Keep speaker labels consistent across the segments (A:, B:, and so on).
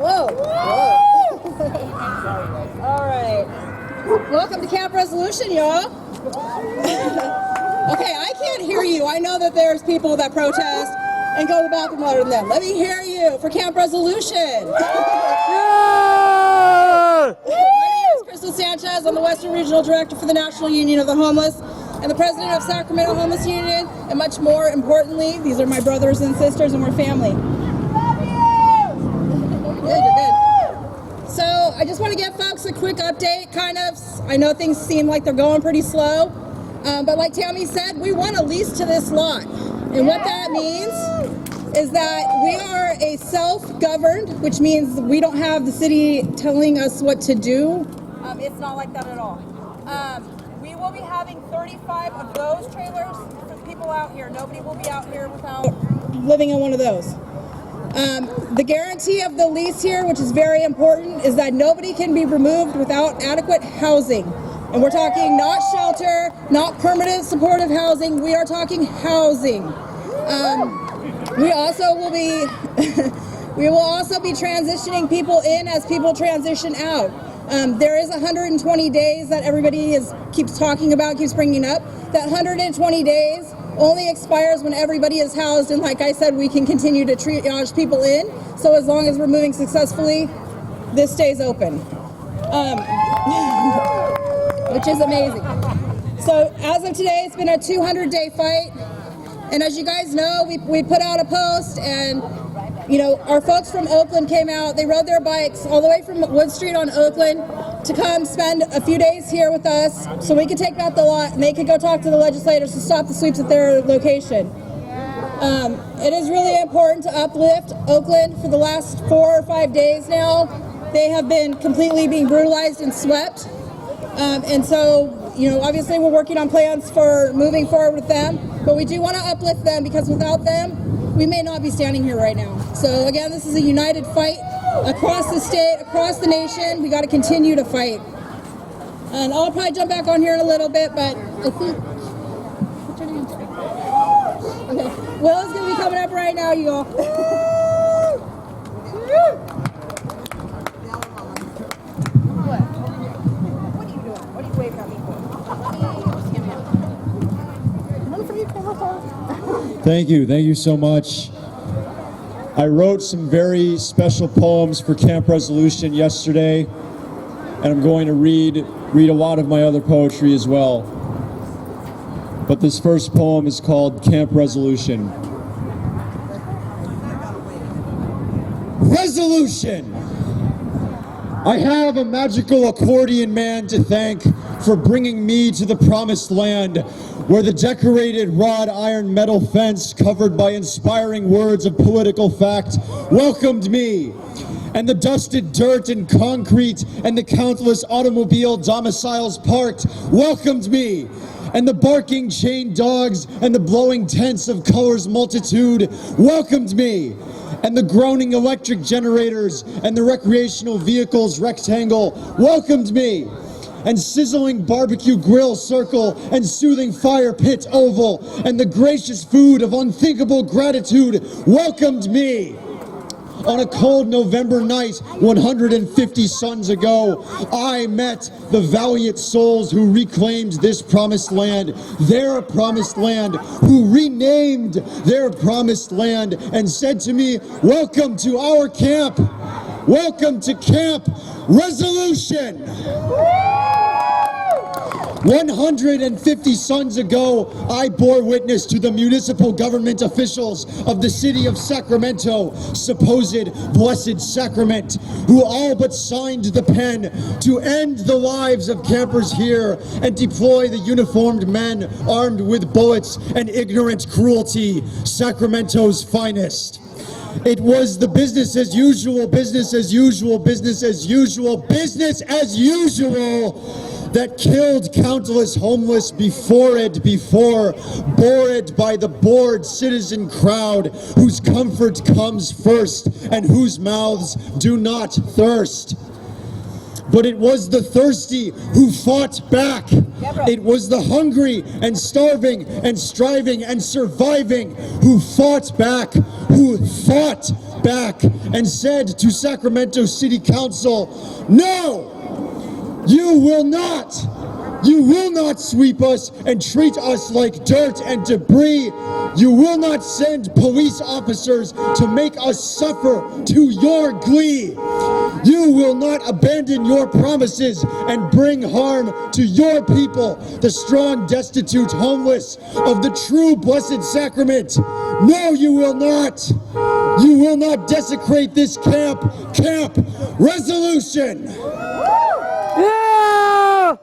A: Whoa. Whoa. All right. Welcome to Camp Resolution, y'all. Okay, I can't hear you. I know that there's people that protest and go to the bathroom louder than them. Let me hear you for Camp Resolution.
B: Yeah!
A: My name is Crystal Sanchez. I'm the Western Regional Director for the National Union of the Homeless and the President of Sacramento Homeless Union, and much more importantly, these are my brothers and sisters and we're family. Good, you're good. So I just want to give folks a quick update, kind of. I know things seem like they're going pretty slow, but like Tammy said, we want a lease to this lot. And what that means is that we are a self-governed, which means we don't have the city telling us what to do. It's not like that at all. We will be having 35 of those trailers for people out here. Nobody will be out here without living in one of those. The guarantee of the lease here, which is very important, is that nobody can be removed without adequate housing. And we're talking not shelter, not permanent supportive housing, we are talking housing. We also will be we will also be transitioning people in as people transition out. There is 120 days that everybody keeps talking about, keeps bringing up. That 120 days only expires when everybody is housed, and like I said, we can continue to triage people in. So as long as we're moving successfully, this stays open, which is amazing. So as of today, it's been a 200-day fight, and as you guys know, we put out a post, and you know, our folks from Oakland came out. They rode their bikes all the way from Wood Street on Oakland to come spend a few days here with us so we could take back the lot and they could go talk to the legislators to stop the sweeps at their location. It is really important to uplift Oakland. For the last 4 or 5 days now, they have been completely being brutalized and swept. And so, you know, obviously we're working on plans for moving forward with them, but we do want to uplift them because without them, we may not be standing here right now. So again, this is a united fight across the state, across the nation. We got to continue to fight. And I'll probably jump back on here in a little bit, but I think, what's your name? Okay, Will is going to be coming up right now, you all. What are you doing? What are you waving at me for? None for you, camera phone.
B: Thank you so much. I wrote some very special poems for Camp Resolution yesterday, and I'm going to read a lot of my other poetry as well. But this first poem is called Camp Resolution. Resolution! I have a magical accordion man to thank for bringing me to the promised land, where the decorated wrought iron metal fence covered by inspiring words of political fact welcomed me, and the dusted dirt and concrete and the countless automobile domiciles parked welcomed me, and the barking chained dogs and the blowing tents of colors multitude welcomed me, and the groaning electric generators and the recreational vehicles rectangle welcomed me, and sizzling barbecue grill circle and soothing fire pit oval and the gracious food of unthinkable gratitude welcomed me. On a cold November night 150 suns ago, I met the valiant souls who reclaimed this promised land, their promised land, who renamed their promised land and said to me, welcome to our camp, welcome to Camp Resolution. 150 suns ago, I bore witness to the municipal government officials of the city of Sacramento, supposed blessed sacrament, who all but signed the pen to end the lives of campers here and deploy the uniformed men armed with bullets and ignorant cruelty, Sacramento's finest. It was the business as usual, business as usual, business as usual, business as usual that killed countless homeless bored by the bored citizen crowd whose comfort comes first and whose mouths do not thirst. But it was the thirsty who fought back. It was the hungry and starving and striving and surviving who fought back, who fought back and said to Sacramento City Council, no, you will not sweep us and treat us like dirt and debris. You will not send police officers to make us suffer to your glee. You will not abandon your promises and bring harm to your people, the strong, destitute, homeless of the true blessed sacrament. No, you will not. You will not desecrate this camp. Camp Resolution.
C: Yeah!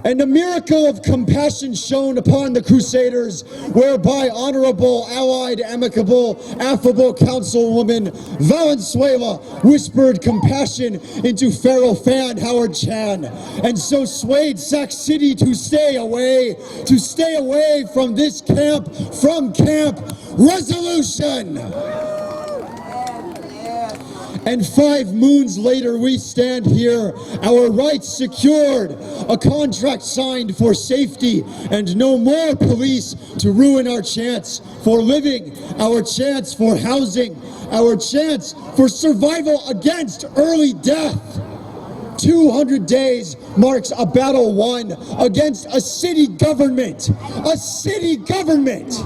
B: And a miracle of compassion shone upon the Crusaders, whereby honorable, allied, amicable, affable councilwoman Valenzuela whispered compassion into Pharaoh Fan Howard Chan, and so swayed Sac City to stay away from this camp, from Camp Resolution. And 5 moons later, we stand here, our rights secured, a contract signed for safety, and no more police to ruin our chance for living, our chance for housing, our chance for survival against early death. 200 days marks a battle won against a city government. A city government.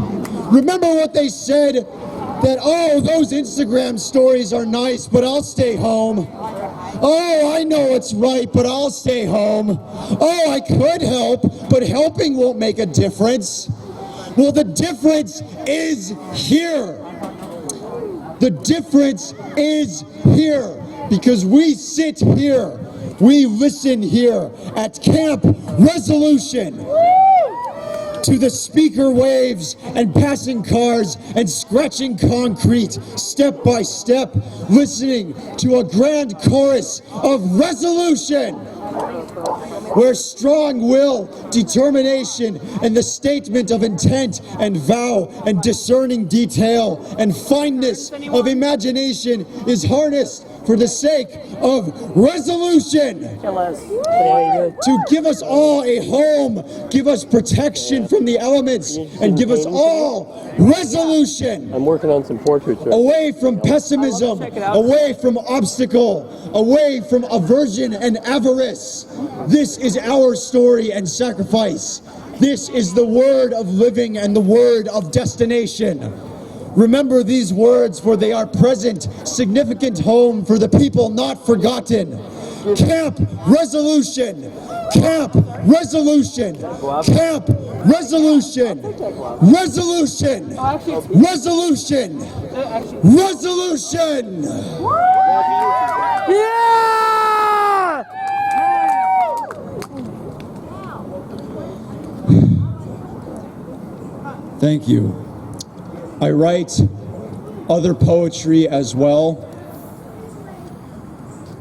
B: Remember what they said? That, oh, those Instagram stories are nice, but I'll stay home. Oh, I know it's right, but I'll stay home. Oh, I could help, but helping won't make a difference. Well, the difference is here. The difference is here because we sit here, we listen here at Camp Resolution. To the speaker waves and passing cars and scratching concrete step by step, listening to a grand chorus of resolution, where strong will, determination, and the statement of intent and vow and discerning detail and fineness of imagination is harnessed for the sake of resolution. To give us all a home, give us protection from the elements, and give us all resolution.
C: I'm working on some portraits. Right?
B: Away from pessimism, away from obstacle, away from aversion and avarice. This is our story and sacrifice. This is the word of living and the word of destination. Remember these words, for they are present, significant home for the people not forgotten. Camp Resolution. Camp Resolution. Camp Resolution. Resolution. Resolution. Resolution.
C: Yeah!
B: Thank you. I write other poetry as well.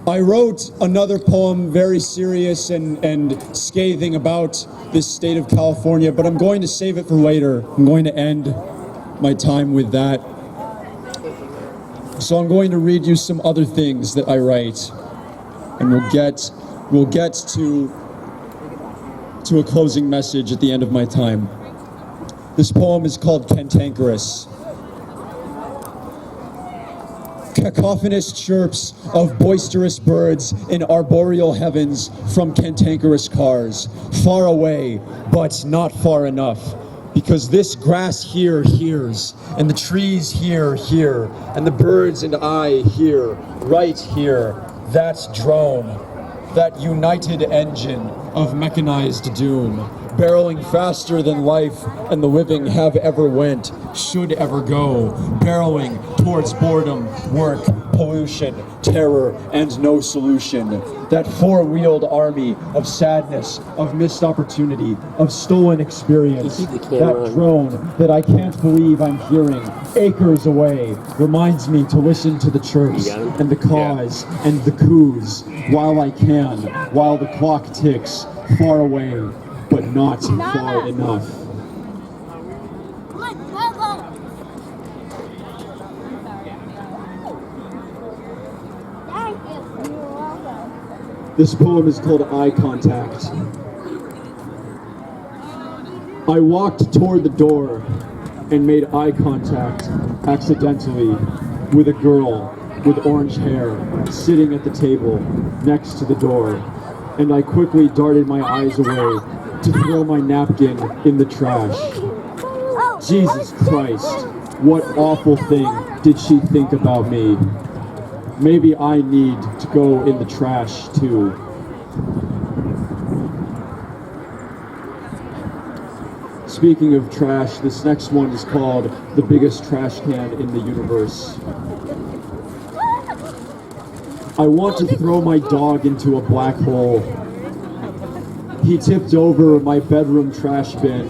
B: I wrote another poem very serious and scathing about this state of California, but I'm going to save it for later. I'm going to end my time with that. So I'm going to read you some other things that I write, and we'll get to a closing message at the end of my time. This poem is called Cantankerous. Cacophonous chirps of boisterous birds in arboreal heavens from cantankerous cars, far away, but not far enough, because this grass here hears, and the trees here hear, and the birds and I hear, right here, that drone, that united engine of mechanized doom, barreling faster than life and the living have ever went, should ever go, barreling towards boredom, work, pollution, terror, and no solution. That four-wheeled army of sadness, of missed opportunity, of stolen experience. That drone that I can't believe I'm hearing acres away reminds me to listen to the chirps and the caws and the coos while I can, while the clock ticks far away, but not far enough. This poem is called Eye Contact. I walked toward the door, and made eye contact accidentally with a girl with orange hair sitting at the table next to the door, and I quickly darted my eyes away to throw my napkin in the trash. Jesus Christ, what awful thing did she think about me? Maybe I need to go in the trash too. Speaking of trash, this next one is called The Biggest Trash Can in the Universe. I want to throw my dog into a black hole. He tipped over my bedroom trash bin.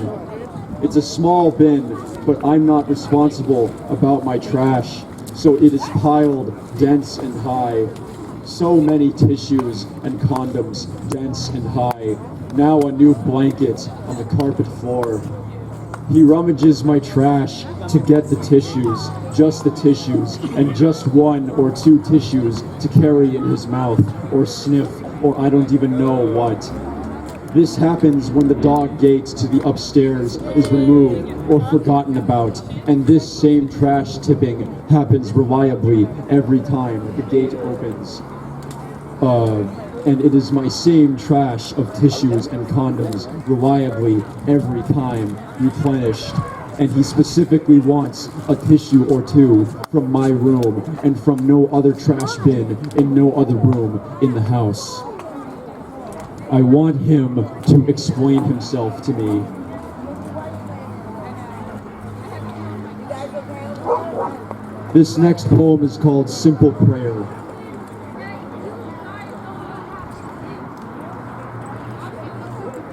B: It's a small bin, but I'm not responsible about my trash, so it is piled dense and high. So many tissues and condoms, dense and high. Now a new blanket on the carpet floor. He rummages my trash to get the tissues, just the tissues, and just one or two tissues to carry in his mouth, or sniff, or I don't even know what. This happens when the dog gate to the upstairs is removed or forgotten about, and this same trash tipping happens reliably every time the gate opens. And it is my same trash of tissues and condoms reliably every time replenished. And he specifically wants a tissue or two from my room and from no other trash bin in no other room in the house. I want him to explain himself to me. This next poem is called Simple Prayer.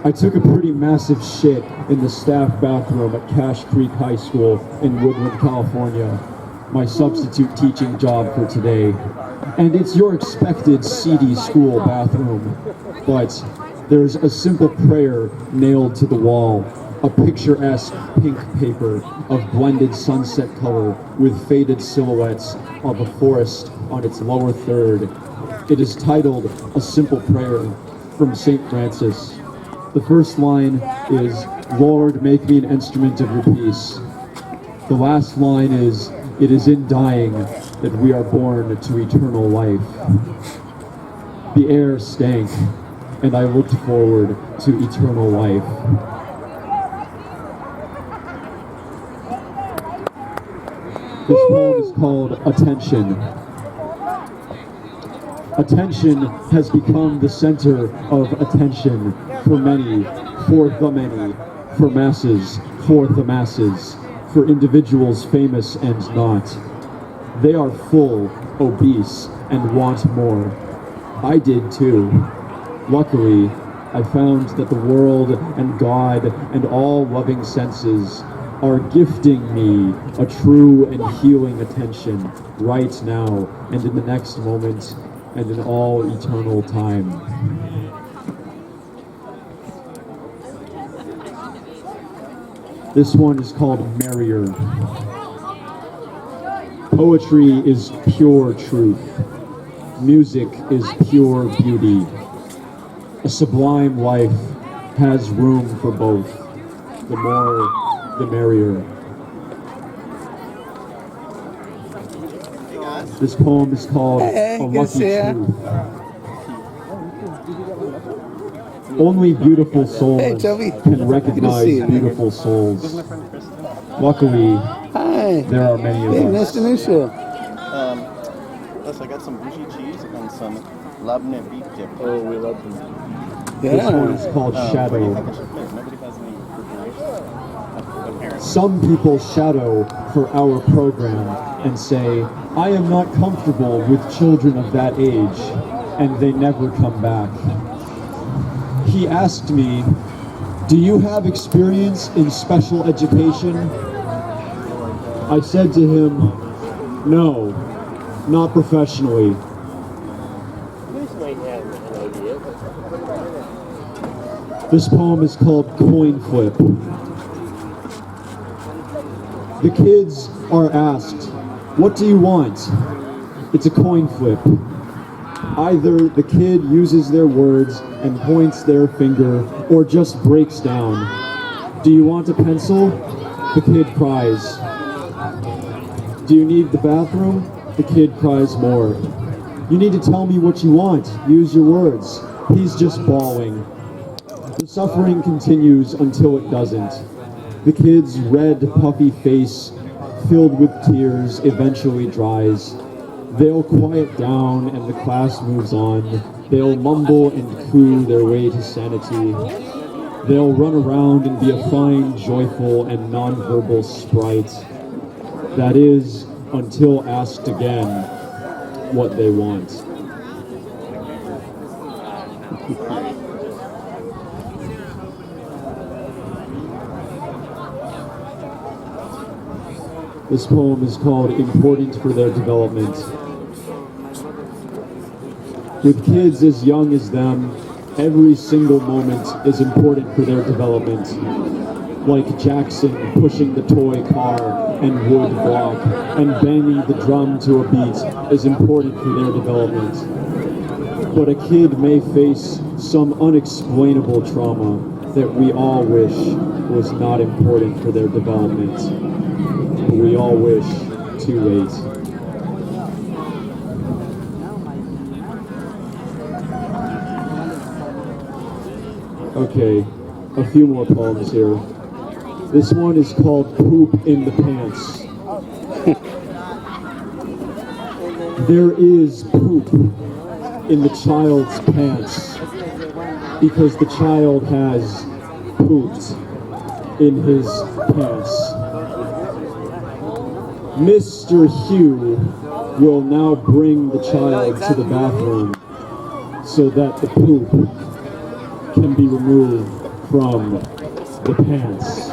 B: I took a pretty massive shit in the staff bathroom at Cache Creek High School in Woodland, California, my substitute teaching job for today. And it's your expected seedy school bathroom, but there's a simple prayer nailed to the wall, a picturesque pink paper of blended sunset color with faded silhouettes of a forest on its lower third. It is titled A Simple Prayer from St. Francis. The first line is, Lord, make me an instrument of your peace. The last line is, it is in dying that we are born to eternal life. The air stank, and I looked forward to eternal life. This poem is called Attention. Attention has become the center of attention for many, for the many, for masses, for the masses, for individuals famous and not. They are full, obese, and want more. I did too. Luckily, I found that the world and God and all loving senses are gifting me a true and healing attention right now and in the next moment and in all eternal time. This one is called Merrier. Poetry is pure truth. Music is pure beauty. A sublime life has room for both. The more, the merrier. This poem is called A Lucky Truth. Only beautiful souls can recognize beautiful souls. Luckily, there are many of us.
D: Nice to meet you.
E: Plus, I got some bougie cheese and some labneh beef dip.
C: Oh, we love them.
B: This one is called
E: What do you
B: Shadow.
E: think I should pick? Nobody has any refrigeration. Apparently.
B: Some people shadow for our program and say, I am not comfortable with children of that age, and they never come back. He asked me, do you have experience in special education? I said to him, no, not professionally. This poem is called Coin Flip. The kids are asked, what do you want? It's a coin flip. Either the kid uses their words and points their finger or just breaks down. Do you want a pencil? The kid cries. Do you need the bathroom? The kid cries more. You need to tell me what you want. Use your words. He's just bawling. The suffering continues until it doesn't. The kid's red, puffy face, filled with tears, eventually dries. They'll quiet down and the class moves on. They'll mumble and coo their way to sanity. They'll run around and be a fine, joyful, and nonverbal sprite. That is, until asked again what they want. This poem is called Important for Their Development. With kids as young as them, every single moment is important for their development. Like Jackson pushing the toy car and wood block and banging the drum to a beat is important for their development. But a kid may face some unexplainable trauma that we all wish was not important for their development. We all wish too late. Okay, a few more poems here. This one is called Poop in the Pants. There is poop in the child's pants because the child has pooped in his pants. Mr. Hugh will now bring the child to the bathroom so that the poop can be removed from the pants.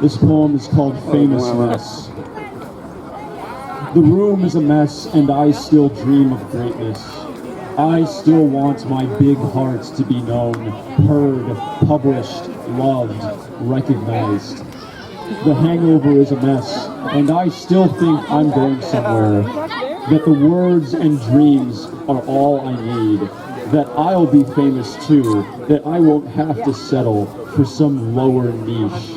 B: This poem is called Famous Mess. The room is a mess and I still dream of greatness. I still want my big heart to be known, heard, published, loved, recognized. The hangover is a mess, and I still think I'm going somewhere. That the words and dreams are all I need. That I'll be famous too. That I won't have to settle for some lower niche.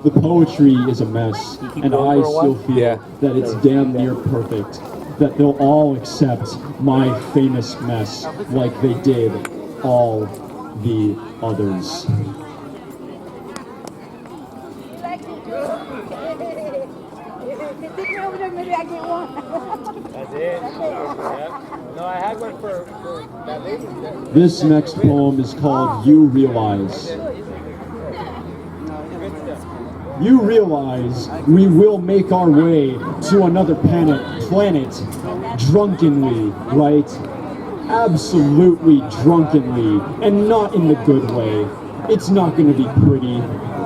B: The poetry is a mess, and I still feel that it's damn near perfect. That they'll all accept my famous mess like they did all the others.
D: Maybe I get one.
C: That's it. No, I had one for that lady.
B: This next poem is called You Realize. You realize we will make our way to another planet drunkenly, right? Absolutely drunkenly, and not in the good way. It's not going to be pretty.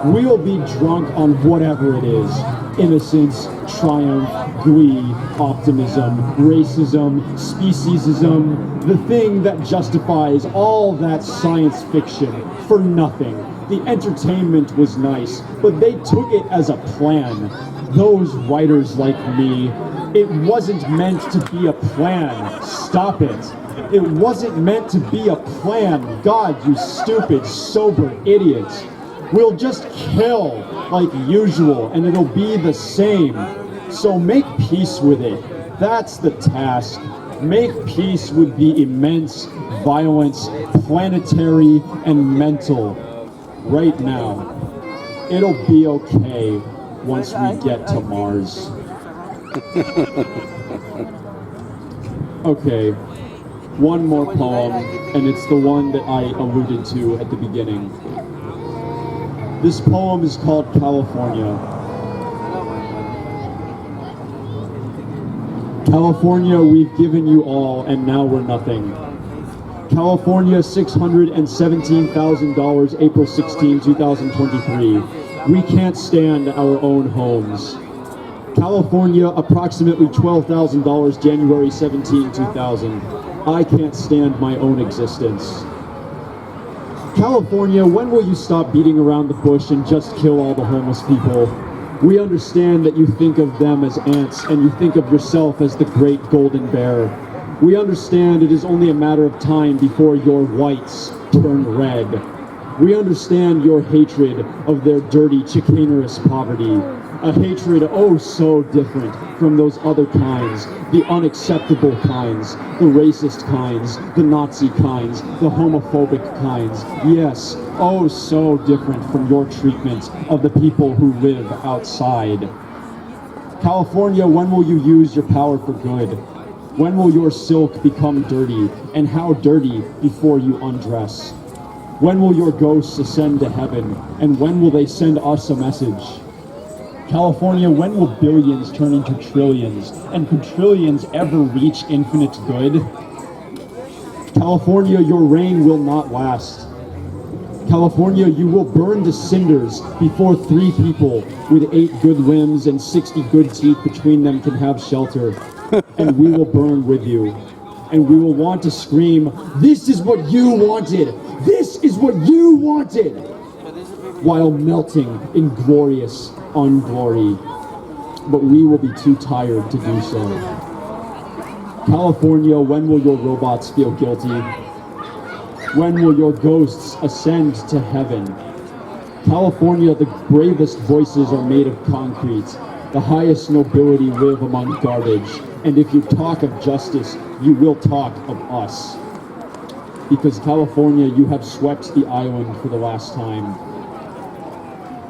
B: We'll be drunk on whatever it is. Innocence, triumph, glee, optimism, racism, speciesism, the thing that justifies all that science fiction for nothing. The entertainment was nice, but they took it as a plan. Those writers like me, it wasn't meant to be a plan. Stop it. It wasn't meant to be a plan. God, you stupid, sober idiots. We'll just kill like usual, and it'll be the same. So make peace with it. That's the task. Make peace with the immense violence, planetary and mental, right now. It'll be okay once we get to Mars. Okay, one more poem, and it's the one that I alluded to at the beginning. This poem is called California. California, we've given you all, and now we're nothing. California, $617,000, April 16, 2023. We can't stand our own homes. California, approximately $12,000, January 17, 2000. I can't stand my own existence. California, when will you stop beating around the bush and just kill all the homeless people? We understand that you think of them as ants and you think of yourself as the great golden bear. We understand it is only a matter of time before your whites turn red. We understand your hatred of their dirty, chicanerous poverty. A hatred oh so different from those other kinds, the unacceptable kinds, the racist kinds, the Nazi kinds, the homophobic kinds. Yes, oh so different from your treatment of the people who live outside. California, when will you use your power for good? When will your silk become dirty, and how dirty before you undress? When will your ghosts ascend to heaven, and when will they send us a message? California, when will billions turn into trillions, and could trillions ever reach infinite good? California, your reign will not last. California, you will burn to cinders before 3 people with 8 good limbs and 60 good teeth between them can have shelter. And we will burn with you. And we will want to scream, "This is what you wanted! This is what you wanted!" while melting in glorious unglory. But we will be too tired to do so. California, when will your robots feel guilty? When will your ghosts ascend to heaven? California, the bravest voices are made of concrete. The highest nobility live among garbage. And if you talk of justice, you will talk of us. Because California, you have swept the island for the last time.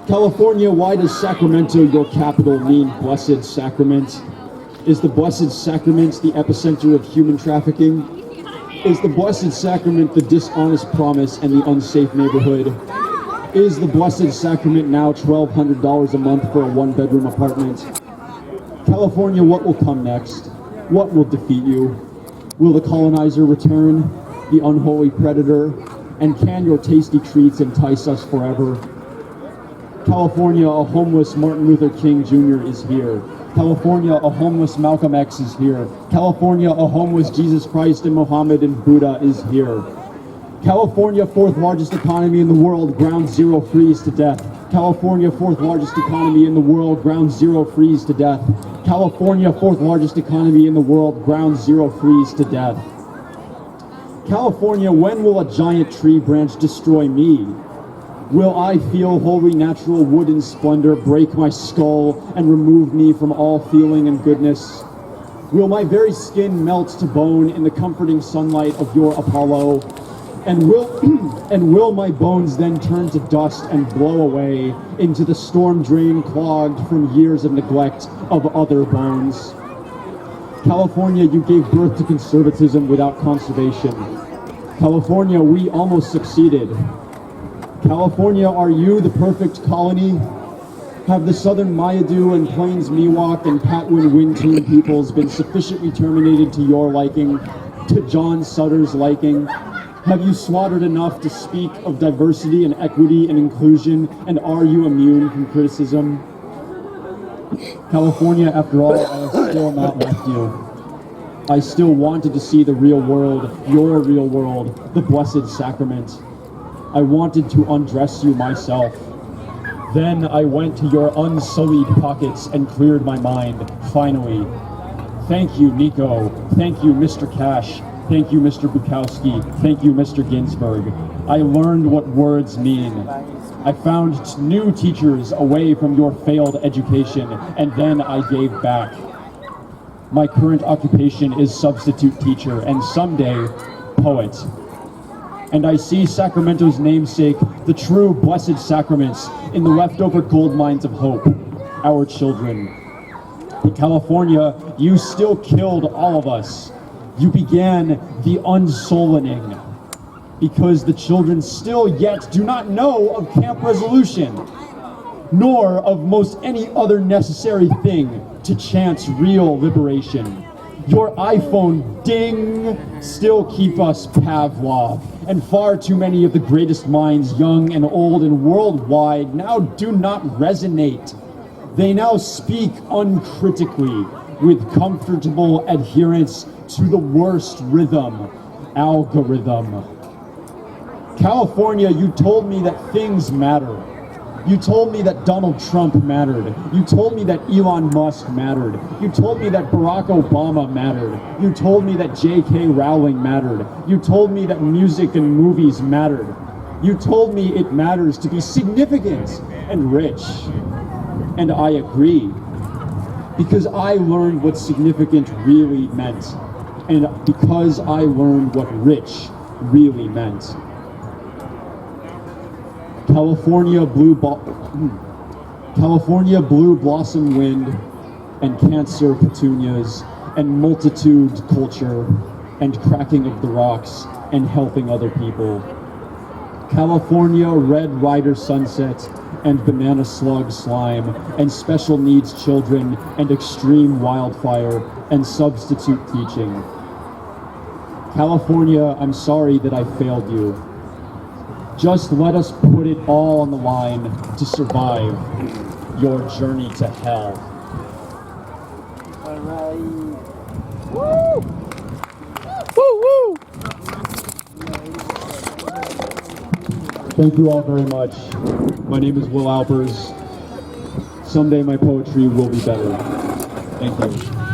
B: California, why does Sacramento, your capital, mean Blessed Sacrament? Is the Blessed Sacrament the epicenter of human trafficking? Is the Blessed Sacrament the dishonest promise and the unsafe neighborhood? Is the Blessed Sacrament now $1,200 a month for a 1-bedroom apartment? California, what will come next? What will defeat you? Will the colonizer return, the unholy predator? And can your tasty treats entice us forever? California, a homeless Martin Luther King Jr. is here. California, a homeless Malcolm X is here. California, a homeless Jesus Christ and Muhammad and Buddha is here. California, 4th largest economy in the world, ground zero freeze to death. California, 4th largest economy in the world, ground zero freeze to death. California, 4th largest economy in the world, ground zero freeze to death. California, when will a giant tree branch destroy me? Will I feel holy natural wooden splendor break my skull and remove me from all feeling and goodness? Will my very skin melt to bone in the comforting sunlight of your Apollo? And will my bones then turn to dust and blow away into the storm drain clogged from years of neglect of other bones? California, you gave birth to conservatism without conservation. California, we almost succeeded. California, are you the perfect colony? Have the Southern Mayadu and Plains Miwok and Patwin Wintun peoples been sufficiently terminated to your liking, to John Sutter's liking? Have you slaughtered enough to speak of diversity and equity and inclusion, and are you immune from criticism? California, after all, I have still not left you. I still wanted to see the real world, your real world, the Blessed Sacrament. I wanted to undress you myself. Then I went to your unsullied pockets and cleared my mind, finally. Thank you, Nico. Thank you, Mr. Cash. Thank you, Mr. Bukowski. Thank you, Mr. Ginsburg. I learned what words mean. I found new teachers away from your failed education, and then I gave back. My current occupation is substitute teacher, and someday, poet. And I see Sacramento's namesake, the true Blessed Sacraments, in the leftover gold mines of hope, our children. In California, you still killed all of us. You began the unsoulening, because the children still yet do not know of Camp Resolution, nor of most any other necessary thing to chance real liberation. Your iPhone ding still keep us Pavlov, and far too many of the greatest minds, young and old and worldwide, now do not resonate. They now speak uncritically, with comfortable adherence to the worst rhythm, algorithm. California, you told me that things matter. You told me that Donald Trump mattered. You told me that Elon Musk mattered. You told me that Barack Obama mattered. You told me that J.K. Rowling mattered. You told me that music and movies mattered. You told me it matters to be significant and rich. And I agree. Because I learned what significant really meant. And because I learned what rich really meant. California blue blossom wind and cancer petunias and multitude culture and cracking of the rocks and helping other people. California red rider sunset and banana slug slime and special needs children and extreme wildfire and substitute teaching. California, I'm sorry that I failed you. Just let us put it all on the line to survive your journey to hell.
E: All right.
A: Woo! Woo!
B: Thank you all very much. My name is Will Alpers. Someday my poetry will be better. Thank you.